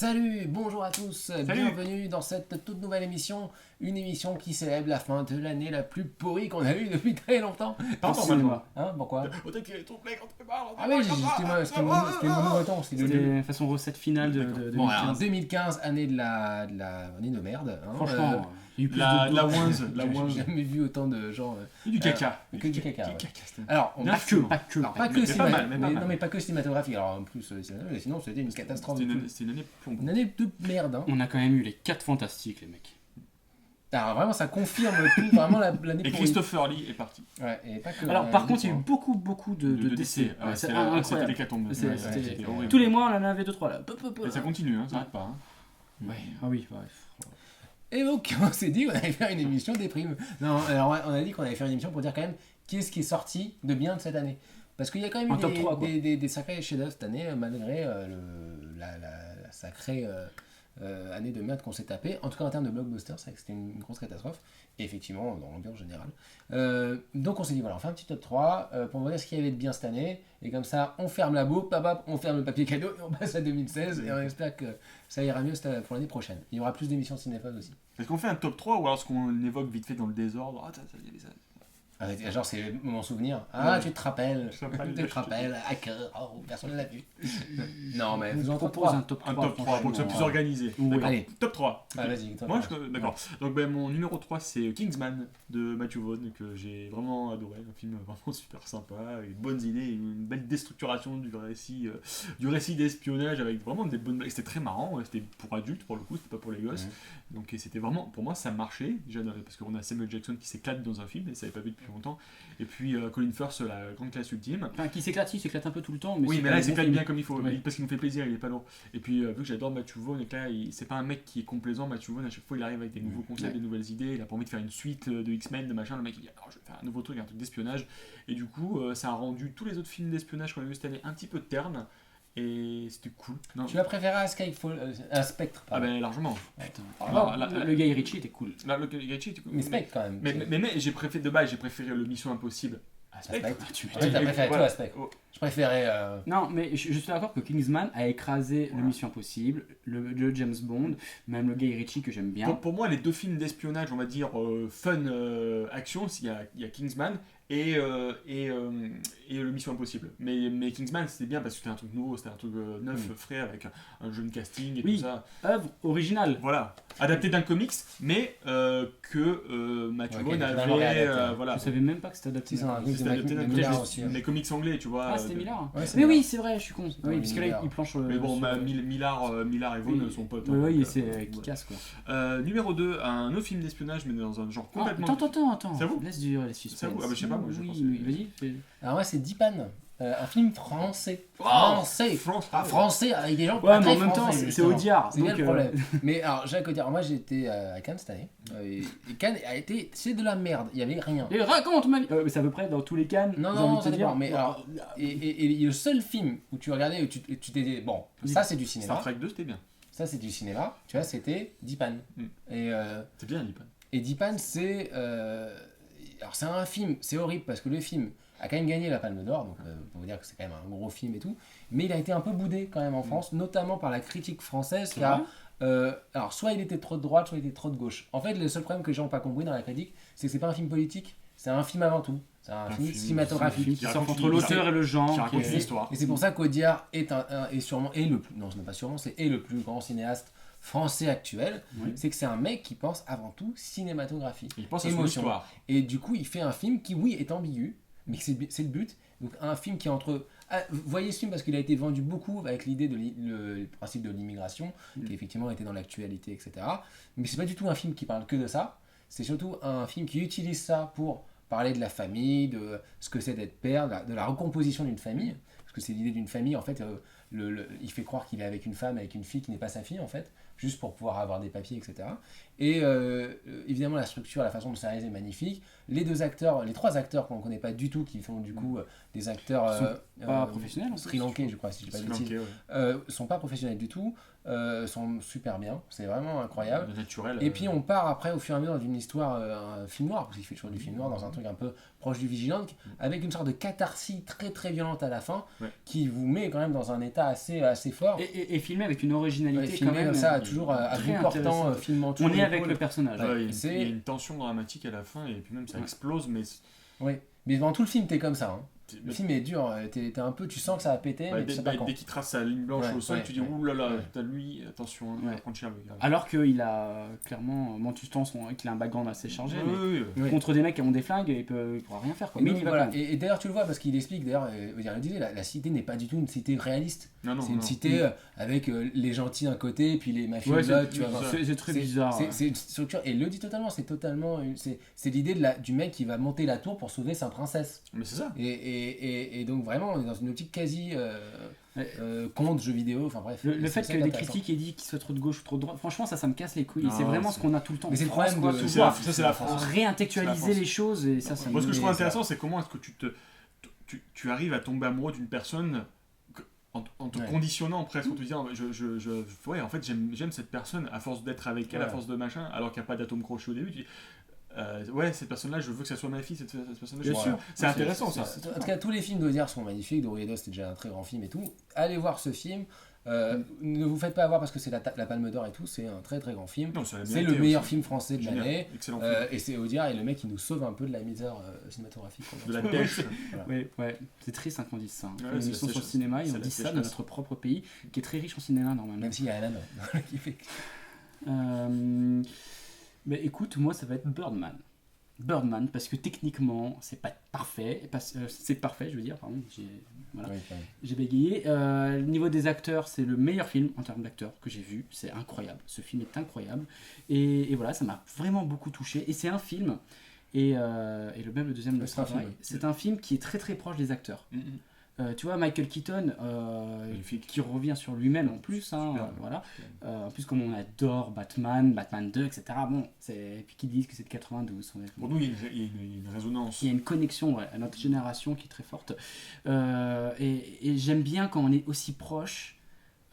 Salut, bonjour à tous, bienvenue dans cette toute nouvelle émission, une émission qui célèbre la fin de l'année la plus pourrie qu'on a eue depuis très longtemps. Pas encore maintenant. Hein, pourquoi? On t'a qu'il est trop plein quand tu parles. Ah oui, c'était mon nouveau ton, C'était une façon recette finale de Bon, 2015. alors 2015, année de la année de merde. Hein, Franchement, il y a eu plus La de oinze, la j'ai oinze. jamais vu autant de gens. Et du caca. Que du caca. Ouais. c'était- Alors, Bien sûr. pas que. alors, pas Mais que pas cinéma- mal, mais pas mal. non mais pas que cinématographique. Alors en plus, sinon c'était une catastrophe. C'était une année plomb. Une année de merde. Hein. On a quand même eu les 4 fantastiques, les mecs. Alors vraiment, ça confirme tout, vraiment l'année Et pourrie. Christopher Lee est parti. Ouais, et pas que. Alors, par contre, il y a eu beaucoup de décès. Ah ouais, Ouais, c'est c'était incroyable. l'hécatombe. C'est- Ouais, c'était- c'était horrible. Tous les mois, on en avait 2-3 là. Et ça continue, hein, ça arrête pas. hein. Ouais, ah oui, bref. Et donc, on s'est dit qu'on allait faire une émission déprime. Non, alors on a dit qu'on allait faire une émission pour dire quand même qu'est-ce qui est sorti de bien de cette année. Parce qu'il y a quand même En eu top 3, quoi. des sacrés chefs-d'œuvre cette année, malgré la sacrée année de merde qu'on s'est tapé. En tout cas, en termes de blockbuster, c'est vrai que c'était une grosse catastrophe. Et effectivement, dans l'ambiance générale. Donc, on s'est dit, voilà, on fait un petit top 3 pour vous dire ce qu'il y avait de bien cette année. Et comme ça, on ferme la boucle, on ferme le papier cadeau et on passe à 2016. Et on espère que ça ira mieux pour l'année prochaine. Il y aura plus d'émissions cinéphones aussi. Est-ce qu'on fait un top 3 ou alors est-ce qu'on évoque vite fait dans le désordre? Ah, ça, il y avait ça. Genre, c'est mon souvenir. Ah, Ouais. tu te rappelles. Je te rappelle. Tu te rappelles. Hacker. Oh, personne ne l'a vu. Non, mais Je vous vous en propose un top top 3. Un top 3 pour que ce soit plus organisé. Oui. D'accord. Allez. Top 3. Ah, vas-y. toi, Moi, commence. d'accord. Donc, mon numéro 3, c'est Kingsman de Matthew Vaughn, que j'ai vraiment adoré. Un film vraiment super sympa, avec de bonnes idées, une belle déstructuration du récit d'espionnage, avec vraiment des bonnes blagues. C'était très marrant, c'était pour adultes pour le coup, c'était pas pour les gosses. Donc, et c'était vraiment, pour moi, ça marchait. Déjà, parce qu'on a Samuel Jackson qui s'éclate dans un film, et ça n'avait pas vu depuis longtemps. Et puis, Colin Firth, la grande classe ultime. Enfin, qui s'éclate, il s'éclate un peu tout le temps. Oui, c'est mais pas là, un il bon s'éclate film. bien comme il faut, Oui. parce qu'il nous fait plaisir, il est pas lourd. Et puis, vu que j'adore Matthew Vaughn, et que là, c'est pas un mec qui est complaisant, Matthew Vaughn, à chaque fois, il arrive avec des nouveaux concepts, Ouais. des nouvelles idées, il a pas envie de faire une suite de X-Men, de machin, le mec, il dit, alors, je vais faire un nouveau truc, un truc d'espionnage. Et du coup, ça a rendu tous les autres films d'espionnage qu'on a vu cette année un petit peu ternes, et c'était cool. Non. Tu l'as préféré à à Spectre, Ah pardon. ben, largement. Putain. Alors, Le Guy Ritchie était cool. Là, le Ritchie, était cool. Mais Spectre, quand même. Mais j'ai préféré, de base, j'ai préféré le Mission Impossible à Spectre. Spectre. Tu En fait, t'as préféré Voilà. toi à Spectre. Oh. Je préférais. Non, mais je suis d'accord que Kingsman a écrasé Voilà. le Mission Impossible, le James Bond, même le Guy Ritchie que j'aime bien. Pour moi, les deux films d'espionnage, on va dire fun action, il y a Kingsman et le Mission Impossible. Mais Kingsman, c'était bien parce que c'était un truc nouveau, c'était un truc neuf, frais, avec un jeune casting et Oui. tout ça. Œuvre originale. Voilà, adapté d'un comics, mais que Matthew Ouais, Vaughn qui est avait. vraiment réadapté. Voilà. Je savais même pas que c'était adapté. Si, c'est un C'était truc adapté de d'un Miller comics, aussi. hein. les comics anglais, tu vois. Ah, c'était Miller. Ouais, c'est Mais Miller. oui, c'est vrai, je suis con. Oui, parce que là, Miller. il planche. Mais bon, sur- Millard et Vaughn Oui. sont potes. Oui, hein, oui, donc, c'est voilà. qui casse quoi. Numéro 2, un autre film d'espionnage, mais dans un genre Ah, complètement. attends. Ça vous Laisse durer les suspens. Ça vous Ah, bah, je sais pas, moi, je Oui, pensais- oui, vas-y. fais- Alors, moi, c'est Dipan. Un film français. Oh, Français. France. Ah, français avec des gens Ouais, pas mais très en même temps, français, c'est justement. Audiard. C'est bien donc, le problème. Mais alors, j'ai à dire, moi j'étais à Cannes cette année. Et Cannes a été. C'est de la merde. Il n'y avait rien. Et raconte ma vie. Mais c'est à peu près dans tous les cannes. Non, j'ai envie non, de ça te dépend. dire. Mais alors, et le seul film où tu regardais, où tu t'es dit, bon, ça c'est du Star cinéma. Trek 2, c'était bien. Ça c'est du cinéma. Tu vois, c'était Dipan. Mm. C'est bien, Lipan. Et Dipan, c'est. Alors, c'est un film, c'est horrible parce que le film a quand même gagné la Palme d'Or, donc pour vous dire que c'est quand même un gros film et tout. Mais il a été un peu boudé quand même en France, notamment par la critique française qui a. Alors, soit il était trop de droite, soit il était trop de gauche. En fait, le seul problème que les gens n'ont pas compris dans la critique, c'est que c'est pas un film politique, c'est un film avant tout. C'est un film Un cinématographique. film qui sort raconte entre l'auteur et le Qui genre. raconte qui une est- histoire. Et c'est pour ça qu'Audiard est sûrement le plus. Non, ce n'est pas sûrement, c'est le plus grand cinéaste français actuel. Oui. C'est que c'est un mec qui pense avant tout cinématographie. Il pense à son Émotion. histoire. Et du coup, il fait un film qui, oui, est ambigu, mais c'est le but. Donc, un film qui est entre. Ah, vous voyez ce film parce qu'il a été vendu beaucoup avec l'idée de le principe de l'immigration, qui effectivement était dans l'actualité, etc. Mais c'est pas du tout un film qui parle que de ça. C'est surtout un film qui utilise ça pour parler de la famille, de ce que c'est d'être père, de la recomposition d'une famille. Parce que c'est l'idée d'une famille, en fait, il fait croire qu'il est avec une femme, avec une fille qui n'est pas sa fille, en fait, juste pour pouvoir avoir des papiers, etc. Et évidemment, la structure, la façon de c'est réalisé est magnifique. Les trois acteurs qu'on ne connaît pas du tout, qui font du coup des acteurs Pas professionnels. en plus. sri-lankais, je crois, si je ne dis pas de bêtises, Sri-Lankais, ouais. sont pas professionnels du tout, sont super bien, c'est vraiment incroyable. Le naturel. Et puis on part après au fur et à mesure d'une histoire, un film noir, parce qu'il fait toujours du film noir, dans un truc un peu proche du Vigilante, avec une sorte de catharsis très très violente à la fin, qui vous met quand même dans un état assez fort. Et filmé avec une originalité Filmé quand même. comme ça, toujours à très bout portant, intéressant. filmant tout. On est avec le personnage. Ouais, il c'est- y a une tension dramatique à la fin et puis même ça explose, mais Oui, mais dans tout le film, t'es comme ça. Hein. Le mais- film est dur, t'es un peu, tu sens que ça va péter, mais tu sais pas quand. dès qu'il trace sa ligne blanche Ouais, au sol, ouais, tu dis ouais. ouh là là, Ouais. t'as lui, attention, hein, il va prendre cher le gars. Alors qu'il a clairement, bon, tu sens qu'il a un background assez chargé, mais Oui. contre des mecs qui ont des flingues, il pourra rien faire. Quoi. Mais Donc, il y va voilà. quand même. Et d'ailleurs, tu le vois parce qu'il explique, d'ailleurs, il le disait, la cité n'est pas du tout une cité réaliste. Non, C'est une cité avec les gentils d'un côté, puis les mafieux Ouais, de l'autre, tu vois. c'est très bizarre. C'est une structure, et il le dit totalement, c'est l'idée du mec qui va monter la tour pour sauver sa princesse. Mais c'est ça. Et donc vraiment, on est dans une optique quasi conte, jeu vidéo, enfin bref. Le fait c'est que des intéressant. critiques aient dit qu'il soit trop de gauche ou trop de droite, franchement, ça me casse les couilles. Non, C'est vraiment c'est- ce qu'on a tout le temps. Mais c'est le En France, problème quoi, de- tu C'est vois, ça, c'est la France. C'est la réintellectualiser France. les choses et ça Moi, ce que je trouve Mais intéressant, c'est comment est-ce que tu arrives à tomber amoureux d'une personne en te Ouais. conditionnant presque, en te disant ouais, en fait, j'aime cette personne à force d'être avec elle, à Ouais. force de machin, alors qu'il n'y a pas d'atome crochet au début. Tu dis, ouais, cette personne-là, je veux que ça soit ma fille, cette personne-là. Bien je- sûr. C'est intéressant, ça. En tout cas, tous les films d'Audiard sont magnifiques. Doriados, c'était déjà un très grand film et tout. Allez voir ce film. Ne vous faites pas avoir parce que c'est la Palme d'Or et tout. C'est un très très grand film. Non, ça l'a C'est mérité le meilleur aussi. film français de Génial. l'année. Excellent film. Et c'est Audiard et le mec qui nous sauve un peu de la misère cinématographique. De la dèche. Ouais, c'est triste hein, qu'on dise ça. Hein. Ouais, Une c'est émission la sur le sécheresse. cinéma et C'est on la dit ça de sécheresse. notre propre pays, qui est très riche en cinéma normalement. Même s'il y a Alan qui fait. Mais écoute, moi ça va être Birdman. Birdman, parce que techniquement, c'est pas parfait. C'est parfait, je veux dire, pardon. Voilà. Ouais, quand même. J'ai bégayé. Au niveau des acteurs, c'est le meilleur film en termes d'acteurs que j'ai vu. C'est incroyable. Ce film est incroyable. Et voilà, ça m'a vraiment beaucoup touché. Et c'est un film, et même le deuxième le C'est un travail, film. c'est un film qui est très très proche des acteurs. Mhm. Tu vois, Michael Keaton, Magnifique. qui revient sur lui-même en plus. Hein, Superbe. voilà. En plus, comme on adore Batman 2, etc. Bon, et puis qu'ils disent que c'est de 92. Pour nous, il y a une résonance. Il y a une connexion à notre génération qui est très forte. Et j'aime bien quand on est aussi proche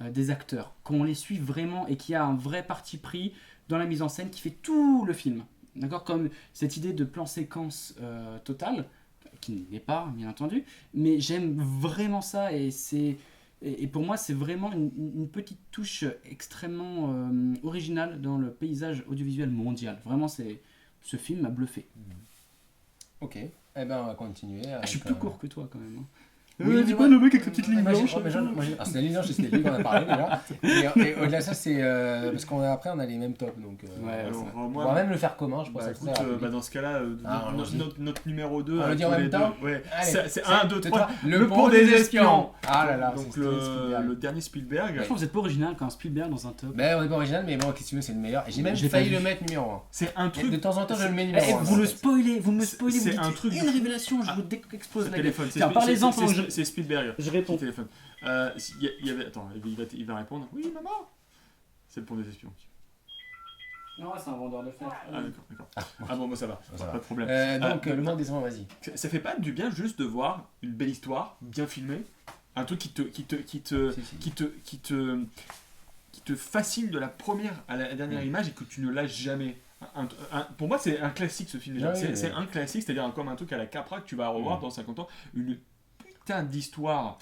des acteurs, quand on les suit vraiment et qu'il y a un vrai parti pris dans la mise en scène qui fait tout le film. D'accord, comme cette idée de plan séquence total, qui n'est pas, bien entendu, mais j'aime vraiment ça et pour moi, c'est vraiment une petite touche extrêmement originale dans le paysage audiovisuel mondial. Vraiment, ce film m'a bluffé. Ok. Eh ben, on va continuer. Je suis plus court que toi quand même. Hein. Oui, dis mais pas le mec avec sa petite ligne Moi, blanche. c'est la ligne blanche, c'était lui qu'on a parlé déjà. Et au-delà de ça, c'est parce qu'après on a les mêmes tops, donc Ouais, Alors, on moi, va même le faire commun, je pense. bah, ça écoute, serait rapide. dans ce cas-là, notre numéro 2. On le dit en même temps. Ouais. Allez, C'est 1, 2, 3. Le pont des espions. Ah là là, Donc c'est Steven Spielberg. le dernier Spielberg. Franchement, vous êtes pas original quand un Spielberg dans un top. Ben, on n'est pas original, mais bon, qu'est-ce que tu veux, c'est le meilleur. Et j'ai même J'ai failli pas le vu. mettre numéro 1. C'est un truc. De temps en temps, je le mets numéro 1. Vous me spoilez, vous me C'est dites un truc une de- révélation, je vous explose la gueule. téléphone. Tiens, parlez-en pendant que je... C'est Spielberg. Je Qui réponds. téléphone. Il y avait. Attends, il va répondre. Oui, maman. C'est le pont des espions. Non, c'est un vendeur de fer. Ah, d'accord. Ah bon, moi ça va. Ça va. Pas de problème. Donc, le monde des espions, vas-y. Ça fait pas du bien juste de voir une belle histoire, bien filmée, un truc qui te fascine de la première à la dernière image et que tu ne lâches jamais. Pour moi, c'est un classique ce film déjà. Ah oui, C'est oui. un classique, c'est-à-dire comme un truc à la Capra que tu vas revoir dans 50 ans. Une putain d'histoire.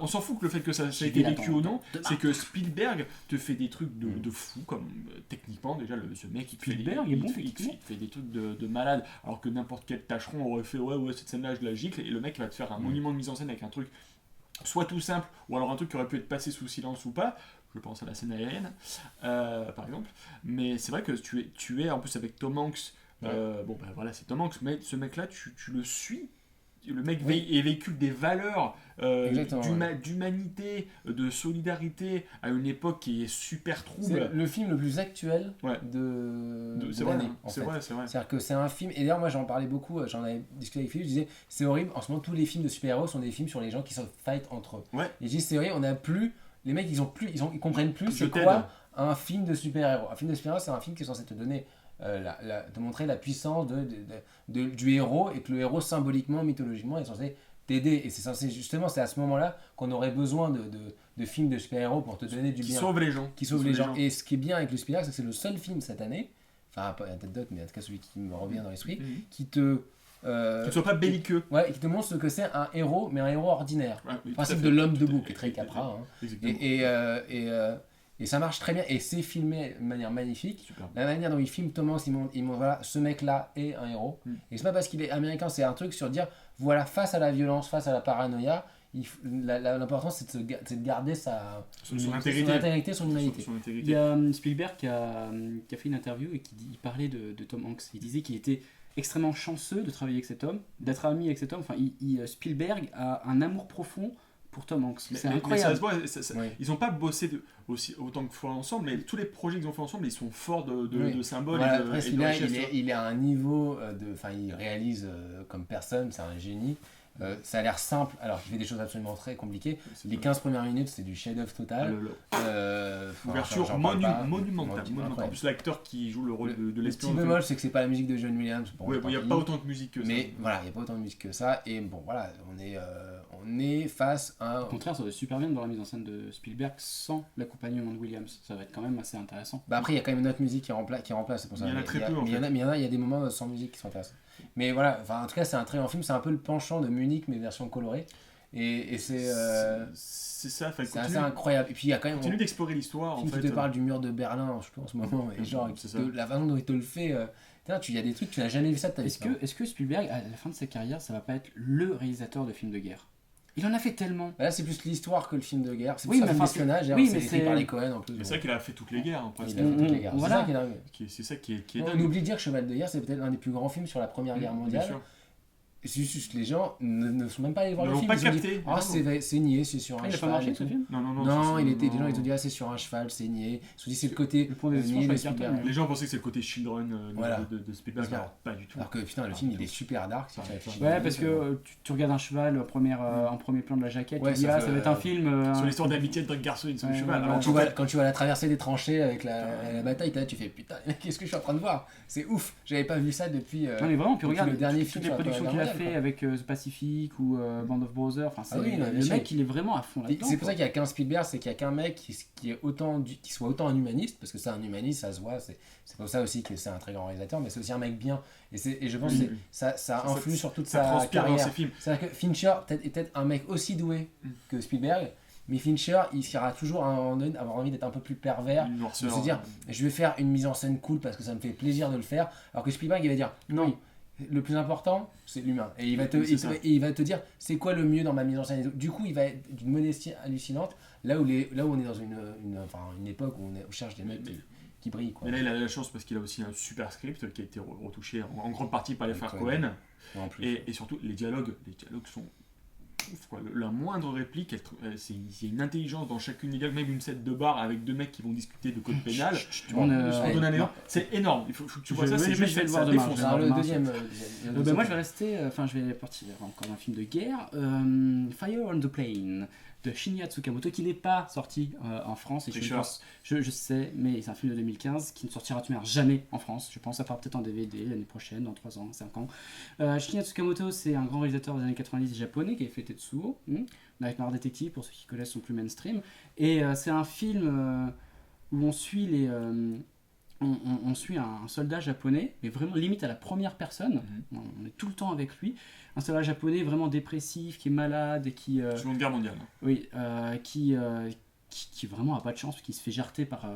On s'en fout que le fait que ça a été vécu ou non, c'est que Spielberg te fait des trucs de fou, comme techniquement déjà, ce mec il te fait des, Spielberg est bon, il te techniquement. fait des trucs de malade, alors que n'importe quel tâcheron aurait fait ouais cette scène-là je la gicle, et le mec va te faire un monument de mise en scène avec un truc soit tout simple, ou alors un truc qui aurait pu être passé sous silence ou pas. Je pense à la scène aérienne, par exemple. Mais c'est vrai que tu es en plus avec Tom Hanks. Bon, ben voilà, c'est Tom Hanks, mais ce mec-là, tu le suis. Le mec véhicule des valeurs d'humanité, de solidarité à une époque qui est super trouble. C'est le film le plus actuel Ouais. de C'est vrai, l'année. c'est vrai, c'est vrai. C'est-à-dire que c'est un film, et d'ailleurs moi j'en parlais beaucoup, j'en avais discuté avec Philippe, je disais c'est horrible, en ce moment tous les films de super-héros sont des films sur les gens qui se fight entre eux. Ouais. Et je dis c'est horrible, on a plus, les mecs ils comprennent plus Je c'est t'aide. quoi un film de super-héros. Un film de super-héros c'est un film qui est censé te donner, te montrer la puissance du héros et que le héros symboliquement, mythologiquement est censé t'aider. Et c'est censé justement, c'est à ce moment-là qu'on aurait besoin de films de super-héros pour te donner du Qui bien. sauve les gens. Qui sauve les gens. Et ce qui est bien avec le Spielberg, c'est que c'est le seul film cette année, enfin pas il y a peut-être d'autres, mais en tout cas celui qui me revient dans l'esprit, Mhm. qui te ne soit pas belliqueux. Ouais, qui te montre ce que c'est un héros, mais un héros ordinaire. Ouais, oui, Le tout principe à fait. de l'homme debout, qui est très Capra. Hein. Exactement. Et ça marche très bien, et c'est filmé de manière magnifique. Super. La manière dont il filme Tom Hanks, il montre voilà, ce mec-là est un héros. Et c'est pas parce qu'il est américain, c'est un truc sur dire, voilà, face à la violence, face à la paranoïa, l'important c'est de garder Son intégrité. intégrité, son humanité. Son Il intégrité. y a Spielberg qui a fait une interview et il parlait de Tom Hanks. Il disait qu'il était extrêmement chanceux de travailler avec cet homme, d'être ami avec cet homme. Enfin, Spielberg a un amour profond pour Tom Hanks. C'est incroyable. Mais ça se voit, ils n'ont pas bossé autant que fois ensemble, mais tous les projets qu'ils ont fait ensemble, ils sont forts de symboles Voilà, et de après, richesse. il est à un niveau il réalise comme personne, c'est un génie. Ça a l'air simple, alors qu'il fait des choses absolument très compliquées. Les 15 premières minutes, c'est du chef-d'œuvre total. Ouverture monumentale. En plus, l'acteur qui joue le rôle de le l'espion. petit bémol, c'est que c'est pas la musique de John Williams. Ouais, il n'y a pas autant de musique que ça. Mais voilà, il n'y a pas autant de musique que ça. Et bon, voilà, on est face à. Au contraire, ça va super bien dans la mise en scène de Spielberg sans l'accompagnement de Williams. Ça va être quand même assez intéressant. Bah après, il y a quand même une autre musique qui remplace, c'est pour ça. Il y en a très peu, en fait. Il y a des moments sans musique qui sont intéressants. Mais voilà, en tout cas, c'est un très grand film. C'est un peu le penchant de Munich, mais version colorée. Et c'est ça, c'est assez incroyable. Et puis il y a quand même continue d'explorer l'histoire. film qui te parle du mur de Berlin, je pense, en ce moment. Et genre, la façon dont il te le fait. Il y a des trucs, tu n'as jamais vu ça de ta vie. Est-ce que Spielberg, à la fin de sa carrière, ça va pas être le réalisateur de films de guerre? Il en a fait tellement. Là, c'est plus l'histoire que le film de guerre. C'est Oui, plus mais un film enfin, d'espionnage. oui, C'est mais écrit par les Cohen en plus. C'est ça qu'il a fait toutes les guerres. Il a fait toutes les guerres. Voilà. C'est ça qui est dingue. C'est ça qui est On dingue. oublie de dire que Cheval de guerre, c'est peut-être l'un des plus grands films sur la Première Guerre Bien mondiale. sûr. C'est juste les gens ne sont même pas allés voir Ils le l'ont film. pas Ils ont dit, capté. ah, c'est niais, c'est sur un Il a pas cheval. marché et ce tout. film? Non, les gens ils ont dit ah c'est sur un cheval, c'est niais. Ils se sont dit c'est le côté Le point de niais de sur les Spielberg. cartons. Les gens pensaient que c'est le côté Children Voilà. de Spielberg. Parce que- Alors, pas du tout. Alors que putain le film il est super dark. Si tu réfléchis Ouais, bien, parce que tu regardes un cheval en premier plan de la jaquette, Ouais, tu dis ça ah, fait, ça va être un film. Sur l'histoire d'amitié de deux garçons et de son Ouais, cheval. ouais, Alors, Quand tu vois la traversée des tranchées avec la bataille, tu fais putain, qu'est-ce que je suis en train de voir? C'est ouf, j'avais pas vu ça depuis. Non mais vraiment, puis depuis regarde le dernier toutes film les sur la productions Première qu'il a Guerre fait mondiale, avec The Pacific ou Band of Brothers, enfin Ah oui, non, bien le sûr. mec il est vraiment à fond Et là-dedans. c'est pour ça qu'il y a qu'un Spielberg, c'est qu'il y a qu'un mec qui est qui soit autant un humaniste, parce que c'est un humaniste, ça se voit, c'est pour ça aussi que c'est un très grand réalisateur, mais c'est aussi un mec bien. Et je pense que ça influe sur toute ça sa transpire dans carrière. ses films. C'est-à-dire que Fincher est peut-être un mec aussi doué que Spielberg, mais Fincher, il sera toujours avoir envie d'être un peu plus pervers, Une de noirceur. se dire je vais faire une mise en scène cool parce que ça me fait plaisir de le faire, alors que Spielberg il va dire non. Le plus important, c'est l'humain. Et il va te dire, c'est quoi le mieux dans ma mise en scène. Du coup, il va être d'une modestie hallucinante, là où on est dans une époque où on cherche des mecs qui brillent. Quoi. Mais là, il a la chance parce qu'il a aussi un super script qui a été retouché en grande partie par les frères Cohen. Cohen. En plus. Et surtout, les dialogues sont ouf, quoi. La moindre réplique, il y a une intelligence dans chacune des dialogues, même une scène de bar avec deux mecs qui vont discuter de code pénal. Je On, te donne un non. exemple. C'est énorme. Il faut que tu vois ça. C'est je vais le voir ça demain, défonce. je vais Alors, le demain, deuxième. moi je vais rester, je vais partir encore d'un film de guerre, Fire on the Plane de Shinya Tsukamoto qui n'est pas sorti en France et je sais, mais c'est un film de 2015 qui ne sortira jamais en France, je pense, à part peut-être en DVD l'année prochaine, dans 3 ans, 5 ans. Shinya Tsukamoto, c'est un grand réalisateur des années 90 japonais qui avait fait Tetsuo, Nightmare Detective pour ceux qui connaissent son plus mainstream, et c'est un film où on suit on suit un soldat japonais, mais vraiment limite à la première personne. On est tout le temps avec lui. Un soldat japonais vraiment dépressif, qui est malade et qui... Seconde Guerre mondiale. Oui, qui vraiment a pas de chance, qui se fait jarter par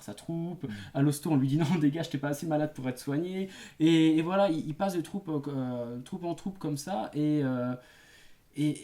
sa troupe. À l'hosto, on lui dit non, dégage, t'es pas assez malade pour être soigné. Et voilà, il passe de troupe en troupe comme ça. Et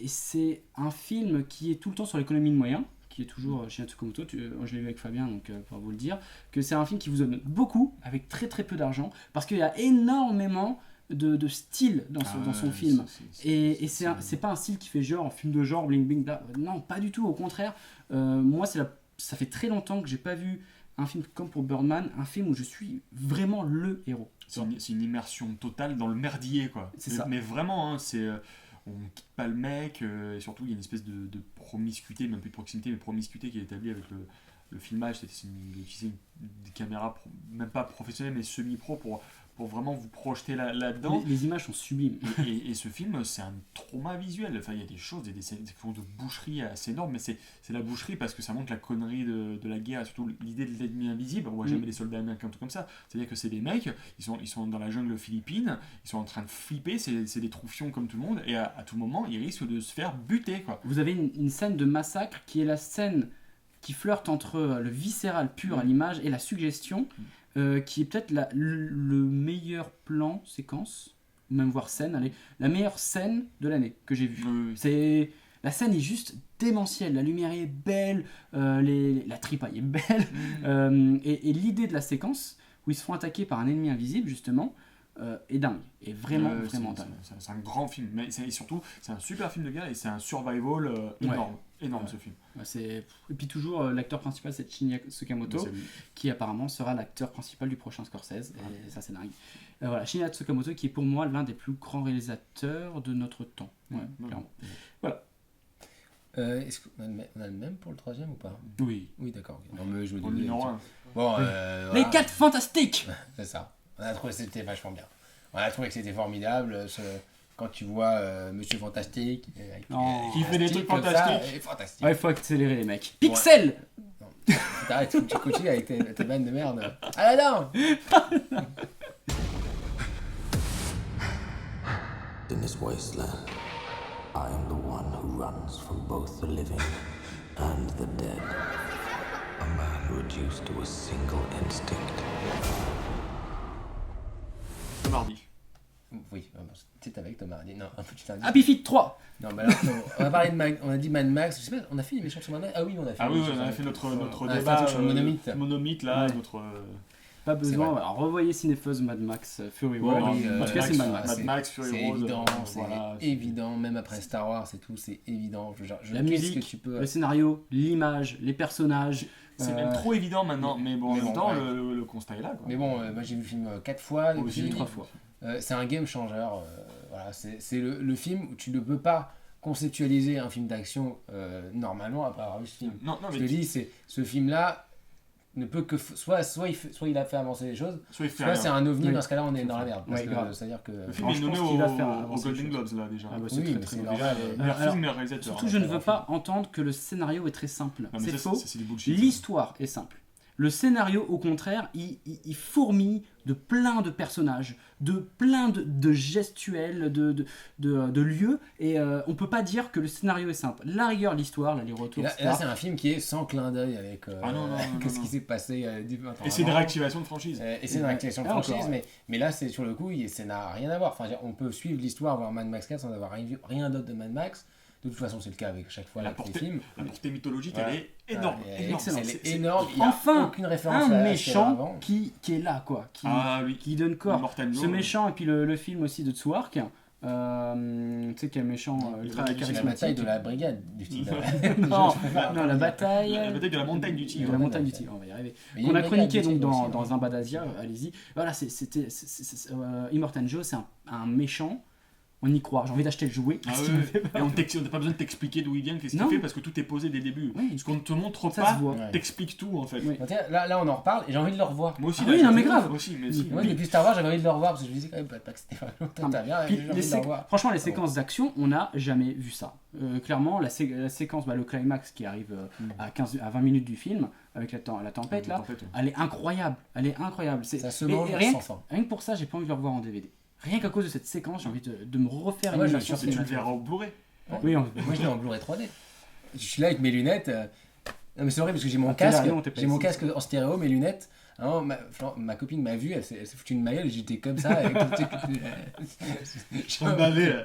c'est un film qui est tout le temps sur l'économie de moyens, qui est toujours chez Tsukamoto, je l'ai vu avec Fabien, donc pour vous le dire, que c'est un film qui vous donne beaucoup, avec très très peu d'argent, parce qu'il y a énormément de style dans son film. Et c'est pas un style qui fait genre, film de genre, bling bling, bla. Non, pas du tout, au contraire. Moi, ça fait très longtemps que j'ai pas vu un film comme pour Birdman, un film où je suis vraiment le héros. C'est une immersion totale dans le merdier, quoi. C'est ça. Mais vraiment, on quitte pas le mec, et surtout il y a une espèce de promiscuité, même plus de proximité, mais promiscuité qui est établie avec le filmage. C'est une caméra même pas professionnelle mais semi-pro pour pour vraiment vous projeter là-dedans. Les images sont sublimes. Et ce film, c'est un trauma visuel. Enfin, il y a des choses, des séquences de boucherie assez énormes, mais c'est la boucherie parce que ça montre la connerie de la guerre, et surtout l'idée de l'ennemi invisible. On voit jamais les soldats américains, un truc comme ça. C'est-à-dire que c'est des mecs, ils sont dans la jungle philippine, ils sont en train de flipper, c'est des troufions comme tout le monde, et à tout moment, ils risquent de se faire buter, quoi. Vous avez une scène de massacre qui est la scène qui flirte entre le viscéral pur à l'image et la suggestion, qui est peut-être le meilleur plan séquence, même voire scène, allez, la meilleure scène de l'année que j'ai vue. La scène est juste démentielle, la lumière est belle, la tripaille est belle, et l'idée de la séquence où ils se font attaquer par un ennemi invisible justement est dingue, est vraiment dingue. C'est un grand film, mais surtout c'est un super film de guerre et c'est un survival énorme ce film. Et puis toujours l'acteur principal c'est Shinya Tsukamoto qui apparemment sera l'acteur principal du prochain Scorsese, et ça c'est dingue. Voilà, Shinya Tsukamoto qui est pour moi l'un des plus grands réalisateurs de notre temps. Clairement. Voilà. Est-ce qu'on a le même pour le troisième ou pas? Oui, d'accord. Non, mais je me Pour le numéro 1. Bon, Les 4 fantastiques. C'est ça. On a trouvé que c'était vachement bien. On a trouvé que c'était formidable. Quand tu vois Monsieur Fantastique qui fait des trucs fantastiques. Fantastique. Ouais, il faut accélérer les mecs. Pixel. Non, t'arrêtes, tu continues avec tes vannes de merde. Ah là non. In this wasteland, I am the one who runs from both the living and the dead. A man reduced to a single instinct. Tom Hardy. Oui, c'est avec Tom Hardy. Non, un petit indice. Happy Feet 3. Non, mais là, on a parlé de on a dit Mad Max. Je sais pas, on a fait les méchants sur Mad Max. Ah oui, on a fait. On a fait notre débat sur le Monomythe. Monomythe là, Ouais. notre. Pas besoin. Alors revoyez Cinéphos Mad Max Fury Road. Oui, en tout cas, c'est Mad Max. Mad Max, Fury C'est Road, évident, voilà, c'est évident. Même après Star Wars et tout, c'est évident. La qu'est-ce musique, que tu peux. le scénario, l'image, les personnages. C'est même trop évident maintenant, mais bon, en même temps, ouais. le constat est là, quoi. Mais bon, moi j'ai vu le film 4 fois. Moi aussi, 3 fois. C'est un game changer. Voilà, c'est le film où tu ne peux pas conceptualiser un film d'action normalement après avoir vu ce film. Non, Je mais te dis, ce film-là ne peut que soit il a fait avancer les choses, soit c'est un ovni. Oui. Dans ce cas-là, on est dans la merde. Parce Ouais, que grave. c'est-à-dire que le film est je nommé pense qu'il va faire au avancer les Golden choses. Globes là déjà. Ah bah, c'est oui, très, mais très c'est bien. normal. Meilleur Alors, film, meilleur réalisateur. Surtout, je ne veux pas entendre que le scénario est très simple. Non, mais C'est ça, faux. c'est du bullshit. L'histoire est simple. Le scénario, au contraire, il fourmille de plein de personnages, de plein de gestuels, de lieux, et on peut pas dire que le scénario est simple. La rigueur, l'histoire, l'aller-retour, Et là, c'est un film qui est sans clin d'œil avec ce qui s'est passé. Et c'est une réactivation de franchise. Et c'est une réactivation de Ah, franchise, encore, mais là, c'est sur le coup, ça n'a rien à voir. Enfin, on peut suivre l'histoire, voir Mad Max 4 sans avoir rien d'autre de Mad Max. De toute façon, c'est le cas avec chaque fois La avec les portée, films. la portée mythologique, Voilà. elle est énorme. Elle est énorme. excellente. C'est- Elle est énorme. Il y a Enfin, aucune référence un à méchant avant. qui est là, quoi, Ah oui. qui donne corps. Mortal Ce méchant, et puis le film aussi de Tswark, tu sais quel méchant ultra C'est C'est la charismatique. bataille de la brigade du titre. Non, non, la bataille... La bataille de la montagne du de Tigre. la montagne du Tigre, on va y arriver. Mais il y a On a une chroniqué brigade donc du Tigre aussi, dans un Badasia, allez-y. Voilà, Immortan Joe, c'est un méchant. On y croit, j'ai envie d'acheter le jouet. Ah parce ouais, qu'il me ouais. fait peur. Et on n'a pas besoin de t'expliquer d'où il vient, qu'est-ce qu'il Non. fait, parce que tout est posé dès le début. Oui. Ce qu'on ne te montre Ça pas, se voit. Ouais. t'explique tout en fait. Oui. Bon, tiens, là, on en reparle et j'ai envie de le revoir. Moi aussi, Ah oui, non, mais grave. Moi aussi, mais si. Moi, depuis Star Wars, j'avais envie de le revoir parce que je me disais quand même pas que c'était pas longtemps. Ah, T'as bien, Puis j'ai envie de le revoir. franchement, les séquences d'action, on n'a jamais vu ça. Clairement, la séquence, le climax qui arrive à 20 minutes du film, avec la tempête, là, elle est incroyable. Elle est incroyable. Ça se mange rien, sans fin. rien que pour ça, j'ai pas envie de le revoir en DVD. Rien qu'à cause de cette séquence, j'ai envie de me refaire Ah, une moi, je immersion suis Tu le cinématographique. verras au Blu-ray. Oui, Moi, je l'ai en Blu-ray 3D. Je suis là avec mes lunettes. Non, mais c'est vrai parce que j'ai mon Ah, t'es là, casque. non, t'es pas J'ai mon ici. casque en stéréo, mes lunettes. Alors, ma copine m'a vu, elle s'est foutue une maillole et j'étais comme ça. Avec, Je m'avais là.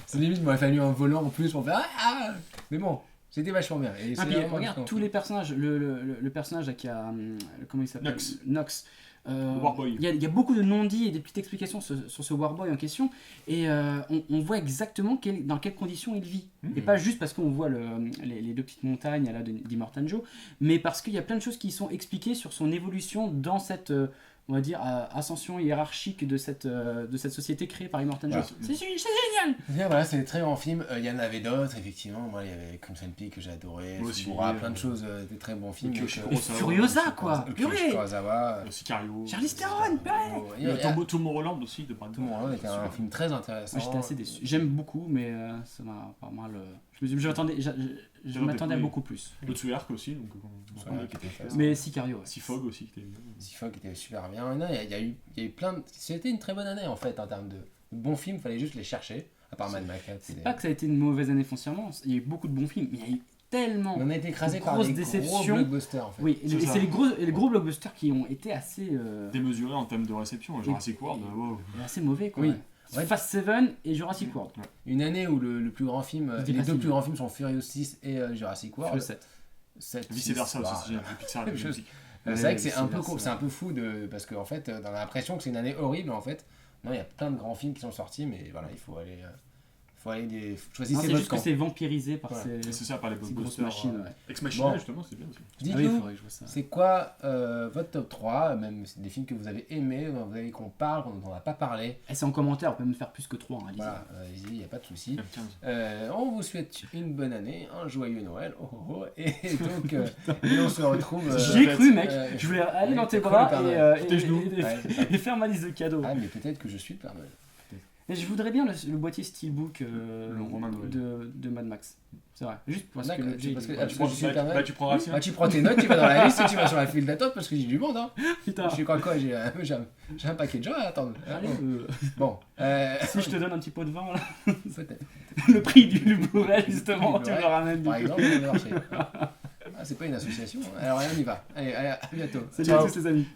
c'est limite, il m'aurait fallu un volant en plus pour faire. Mais bon, c'était vachement bien. Et Ah, c'est puis, vraiment regarde vachement tous cool. les personnages, le personnage là, qui a. Comment il s'appelle Nox. Warboy. Il y a beaucoup de non-dits et des petites explications sur ce Warboy en question, et on voit exactement dans quelles conditions il vit. Et pas juste parce qu'on voit les deux petites montagnes là, d'Immortan Joe, mais parce qu'il y a plein de choses qui sont expliquées sur son évolution dans cette on va dire, ascension hiérarchique de cette société créée par Immortan Joe. Ouais. C'est génial. Bien, voilà, c'est des très grands films. Il y en avait d'autres, effectivement. Moi, il y avait Crimson Peak que j'ai adoré. Moi aussi, Suburra, plein de choses, des très bons films. Kyoshi Donc, Et Kurosawa, Furiosa, quoi. Kyoshi Purée. Kurosawa. Sicario. Charlize Theron, purée. Il y a- Tomorrowland aussi de Brad Tout le monde était un film très intéressant. J'étais assez déçu. J'aime beaucoup, mais ça m'a pas mal. Je m'attendais à beaucoup plus. Le Tsuyark aussi, donc Ouais, qui était fait. Mais Sicario, ouais. Seafog aussi qui était bien. Sifok était super bien. Non, il y a eu plein de... C'était une très bonne année en fait en termes de bons films, il fallait juste les chercher, à part Mad Max. C'est pas que ça a été une mauvaise année foncièrement, il y a eu beaucoup de bons films, mais il y a eu tellement. On a été écrasé par grosse des déception. gros blockbusters en fait. Oui, C'est et ça. c'est les gros blockbusters qui ont été assez, Démesuré en termes de réception. Jurassic World, wow. assez mauvais, quoi. Oui. Ouais. Ouais. Fast 7 et Jurassic World. Une année où le plus grand film, Je dis les pas deux si plus bien. grands films sont Furious 6 et Jurassic Le World. 7. 7, Vice versa 6, aussi, voilà. c'est un Pixar et Même puis chose. musique. C'est vrai que c'est un vice peu versa. c'est un peu fou parce qu'en fait on a l'impression que c'est une année horrible en fait. Non, il y a plein de grands films qui sont sortis, mais voilà, il faut aller Non, choisissez c'est votre juste que camp. c'est vampirisé par Ouais. ces C'est ça par les grosses blockbusters. machines. Ouais. Ex Machina, Bon. justement, c'est bien aussi. Ah oui, il Dites-nous, faudrait que je vois ça. c'est quoi votre top 3, même des films que vous avez aimés, dont vous avez qu'on parle, dont on n'a pas parlé. Et c'est en commentaire, on peut même faire plus que 3. Hein, Voilà, il n'y a pas de souci. Même 15. On vous souhaite une bonne année, un joyeux Noël, et donc et on se retrouve. J'y ai cru, mec. euh, Je voulais aller ouais, dans tes t'as bras cru le et, Père Noël. Tes genoux. Ouais, c'est ça. et faire ma liste de cadeaux. Ah, mais peut-être que je suis le Père Noël. Et je voudrais bien le boîtier Steelbook Le Romain Noël. de Mad Max. C'est vrai. Juste parce que D'accord, l'objet, parce il est- que- Tu prends- je suis le Père Noël. tu prendras le sien. Bah, tu prends tes notes, tu vas dans la liste et tu vas sur la file d'attente parce que j'ai du monde. Hein. Putain. Je suis quoi, j'ai un paquet de gens à attendre. Allez, Bon, si je te donne un petit pot de vin, là, peut-être. le prix du Blu-ray, justement, Du tu me Blu-ray, le ramènes. Par exemple, ça va marcher. Ah, c'est pas une association. Alors, on y va. Allez, à bientôt. Salut Ciao. à tous les amis.